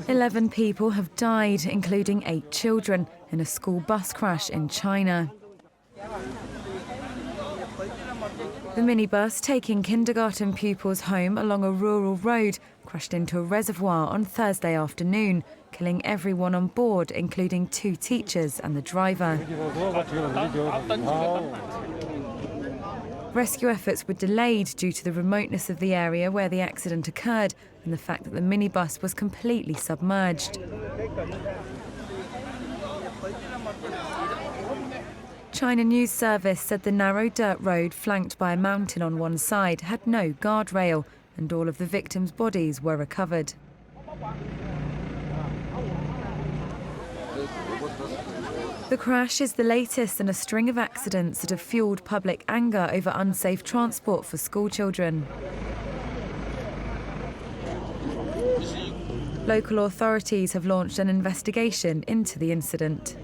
11 people have died, including 8 children, in a school bus crash in China. The minibus taking kindergarten pupils home along a rural road crashed into a reservoir on Thursday afternoon, killing everyone on board, including 2 teachers and the driver. Rescue efforts were delayed due to the remoteness of the area where the accident occurred and the fact that the minibus was completely submerged. China News Service said the narrow dirt road flanked by a mountain on one side had no guardrail and all of the victims' bodies were recovered. The crash is the latest in a string of accidents that have fueled public anger over unsafe transport for schoolchildren. Local authorities have launched an investigation into the incident.